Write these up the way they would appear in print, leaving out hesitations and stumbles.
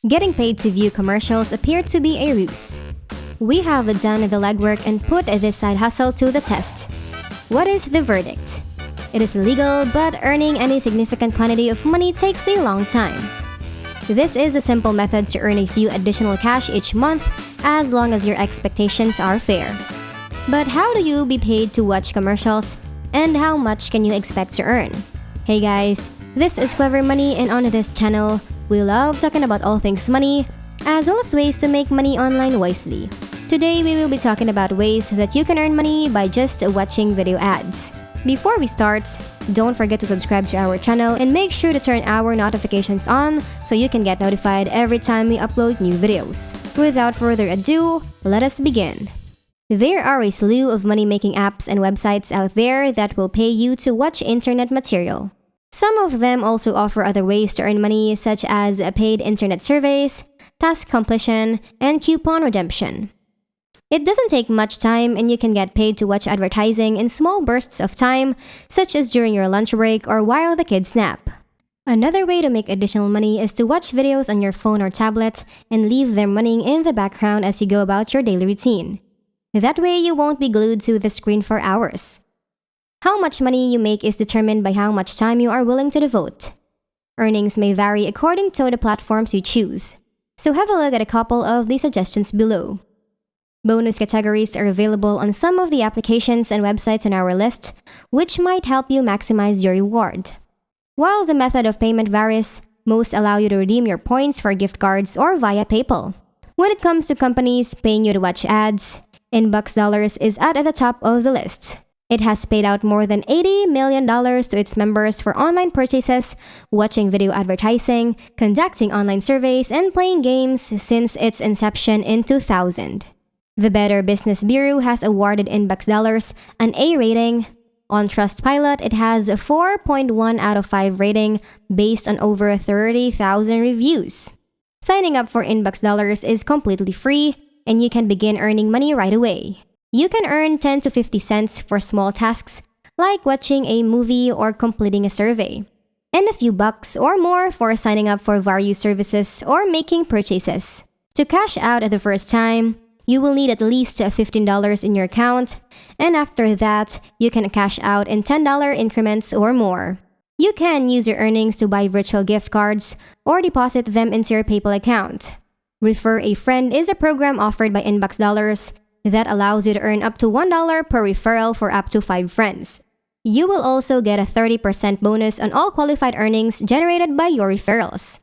Getting paid to view commercials appeared to be a ruse. We have done the legwork and put this side hustle to the test. What is the verdict? It is illegal, but earning any significant quantity of money takes a long time. This is a simple method to earn a few additional cash each month as long as your expectations are fair. But how do you be paid to watch commercials, and how much can you expect to earn? Hey guys, this is Clever Money, and on this channel, we love talking about all things money, as well as ways to make money online wisely. Today, we will be talking about ways that you can earn money by just watching video ads. Before we start, don't forget to subscribe to our channel and make sure to turn our notifications on so you can get notified every time we upload new videos. Without further ado, let us begin. There are a slew of money-making apps and websites out there that will pay you to watch internet material. Some of them also offer other ways to earn money, such as paid internet surveys, task completion, and coupon redemption. It doesn't take much time, and you can get paid to watch advertising in small bursts of time, such as during your lunch break or while the kids nap. Another way to make additional money is to watch videos on your phone or tablet and leave them running in the background as you go about your daily routine. That way, you won't be glued to the screen for hours. How much money you make is determined by how much time you are willing to devote. Earnings may vary according to the platforms you choose, so have a look at a couple of the suggestions below. Bonus categories are available on some of the applications and websites on our list, which might help you maximize your reward. While the method of payment varies, most allow you to redeem your points for gift cards or via PayPal. When it comes to companies paying you to watch ads, Inbox Dollars is at the top of the list. It has paid out more than $80 million to its members for online purchases, watching video advertising, conducting online surveys, and playing games since its inception in 2000. The Better Business Bureau has awarded Inbox Dollars an A rating. On Trustpilot, it has a 4.1 out of 5 rating based on over 30,000 reviews. Signing up for Inbox Dollars is completely free, and you can begin earning money right away. You can earn 10 to 50 cents for small tasks like watching a movie or completing a survey, and a few bucks or more for signing up for various services or making purchases. To cash out at the first time, you will need at least $15 in your account, and after that, you can cash out in $10 increments or more. You can use your earnings to buy virtual gift cards or deposit them into your PayPal account. Refer a Friend is a program offered by Inbox Dollars that allows you to earn up to $1 per referral for up to 5 friends. You will also get a 30% bonus on all qualified earnings generated by your referrals.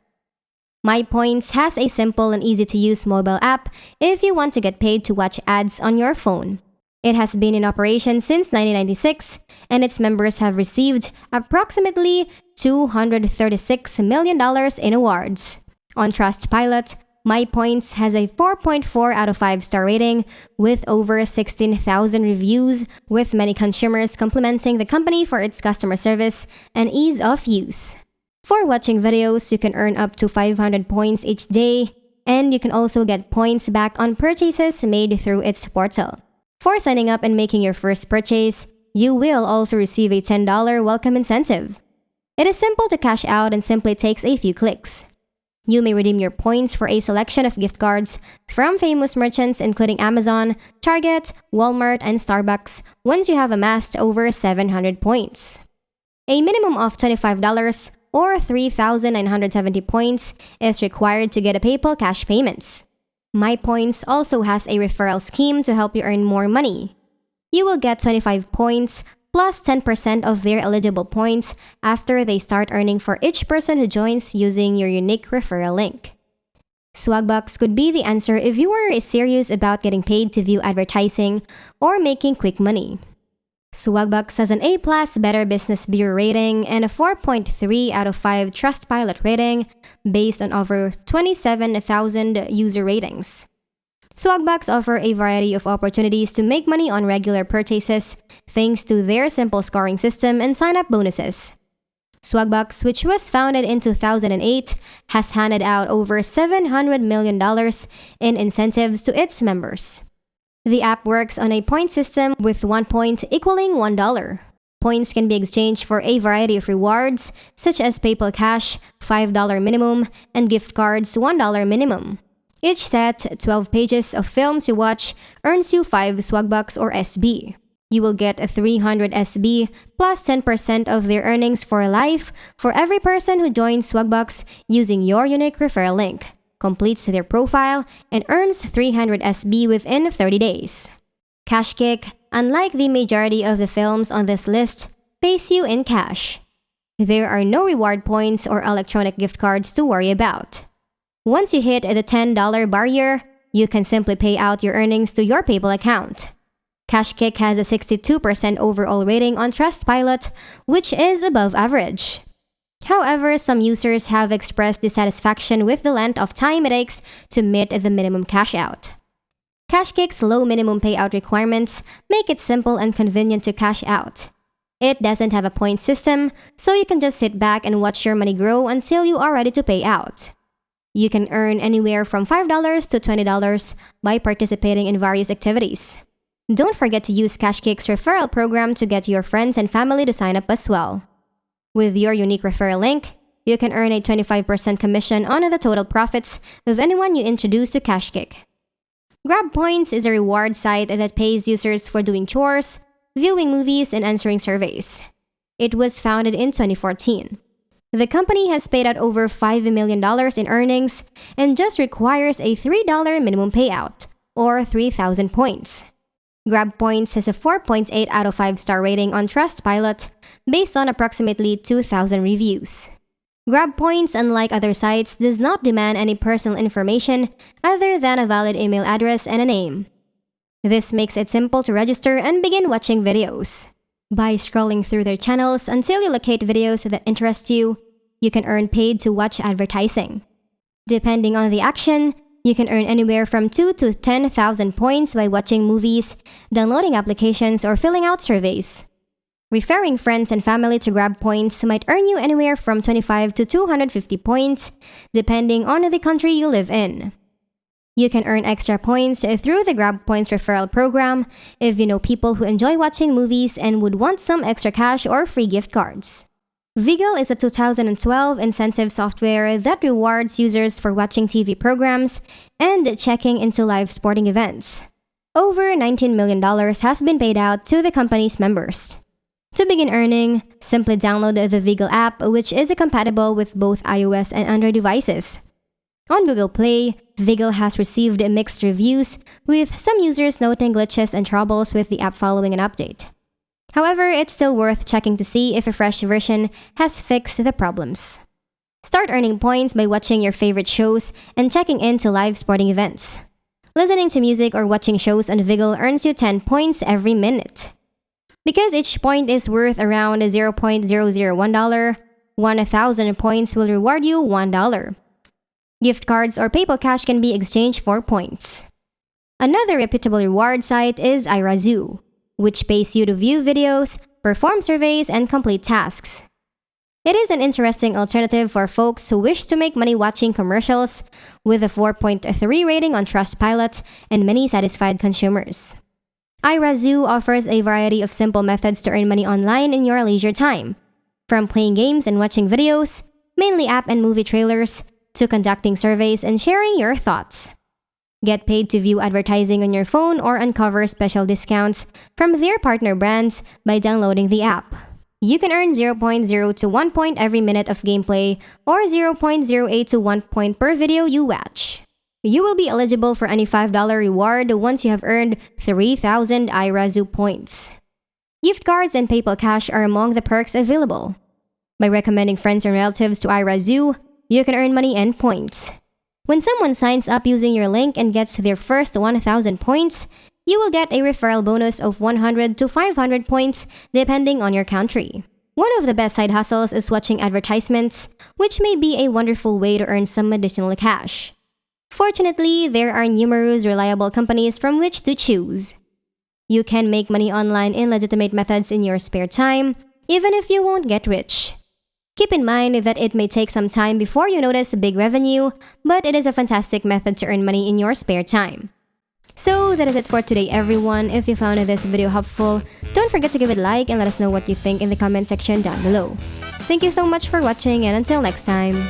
MyPoints has a simple and easy-to-use mobile app if you want to get paid to watch ads on your phone. It has been in operation since 1996, and its members have received approximately $236 million in awards. On Trustpilot, MyPoints has a 4.4 out of 5 star rating with over 16,000 reviews, with many consumers complimenting the company for its customer service and ease of use. For watching videos, you can earn up to 500 points each day, and you can also get points back on purchases made through its portal. For signing up and making your first purchase, you will also receive a $10 welcome incentive. It is simple to cash out and simply takes a few clicks. You may redeem your points for a selection of gift cards from famous merchants including Amazon, Target, Walmart, and Starbucks once you have amassed over 700 points. A minimum of $25 or 3,970 points is required to get a PayPal cash payments. MyPoints also has a referral scheme to help you earn more money. You will get 25 points plus 10% of their eligible points after they start earning for each person who joins using your unique referral link. Swagbucks could be the answer if you are serious about getting paid to view advertising or making quick money. Swagbucks has an A+ Better Business Bureau rating and a 4.3 out of 5 Trustpilot rating based on over 27,000 user ratings. Swagbucks offer a variety of opportunities to make money on regular purchases thanks to their simple scoring system and sign-up bonuses. Swagbucks, which was founded in 2008, has handed out over $700 million in incentives to its members. The app works on a point system with 1 point equaling $1. Points can be exchanged for a variety of rewards, such as PayPal Cash, $5 minimum, and gift cards, $1 minimum. Each set, 12 pages of films you watch, earns you 5 Swagbucks or SB. You will get a 300 SB plus 10% of their earnings for life for every person who joins Swagbucks using your unique referral link, completes their profile, and earns 300 SB within 30 days. CashKick, unlike the majority of the films on this list, pays you in cash. There are no reward points or electronic gift cards to worry about. Once you hit the $10 barrier, you can simply pay out your earnings to your PayPal account. CashKick has a 62% overall rating on Trustpilot, which is above average. However, some users have expressed dissatisfaction with the length of time it takes to meet the minimum cash out. CashKick's low minimum payout requirements make it simple and convenient to cash out. It doesn't have a point system, so you can just sit back and watch your money grow until you are ready to pay out. You can earn anywhere from $5 to $20 by participating in various activities. Don't forget to use CashKick's referral program to get your friends and family to sign up as well. With your unique referral link, you can earn a 25% commission on the total profits of anyone you introduce to CashKick. GrabPoints is a reward site that pays users for doing chores, viewing movies, and answering surveys. It was founded in 2014. The company has paid out over $5 million in earnings and just requires a $3 minimum payout, or 3,000 points. GrabPoints has a 4.8 out of 5 star rating on Trustpilot based on approximately 2,000 reviews. GrabPoints, unlike other sites, does not demand any personal information other than a valid email address and a name. This makes it simple to register and begin watching videos. By scrolling through their channels until you locate videos that interest you, you can earn paid to watch advertising. Depending on the action, you can earn anywhere from 2,000 to 10,000 points by watching movies, downloading applications, or filling out surveys. Referring friends and family to GrabPoints might earn you anywhere from 25 to 250 points, depending on the country you live in. You can earn extra points through the GrabPoints referral program if you know people who enjoy watching movies and would want some extra cash or free gift cards. Vigil is a 2012 incentive software that rewards users for watching TV programs and checking into live sporting events. Over $19 million has been paid out to the company's members. To begin earning, simply download the Vigil app, which is compatible with both iOS and Android devices. On Google Play, Vigil has received mixed reviews, with some users noting glitches and troubles with the app following an update. However, it's still worth checking to see if a fresh version has fixed the problems. Start earning points by watching your favorite shows and checking into live sporting events. Listening to music or watching shows on Vigil earns you 10 points every minute. Because each point is worth around $0.001, 1,000 points will reward you $1. Gift cards or PayPal Cash can be exchanged for points. Another reputable reward site is irazoo, which pays you to view videos, perform surveys, and complete tasks. It is an interesting alternative for folks who wish to make money watching commercials, with a 4.3 rating on Trustpilot and many satisfied consumers. irazoo offers a variety of simple methods to earn money online in your leisure time, from playing games and watching videos, mainly app and movie trailers, to conducting surveys and sharing your thoughts. Get paid to view advertising on your phone or uncover special discounts from their partner brands by downloading the app. You can earn 0.0 to 1 point every minute of gameplay or 0.08 to 1 point per video you watch. You will be eligible for any $5 reward once you have earned 3,000 irazoo points. Gift cards and PayPal Cash are among the perks available. By recommending friends and relatives to irazoo, you can earn money and points. When someone signs up using your link and gets their first 1,000 points, you will get a referral bonus of 100 to 500 points depending on your country. One of the best side hustles is watching advertisements, which may be a wonderful way to earn some additional cash. Fortunately, there are numerous reliable companies from which to choose. You can make money online in legitimate methods in your spare time, even if you won't get rich. Keep in mind that it may take some time before you notice big revenue, but it is a fantastic method to earn money in your spare time. So that is it for today, everyone. If you found this video helpful, don't forget to give it a like and let us know what you think in the comment section down below. Thank you so much for watching, and until next time.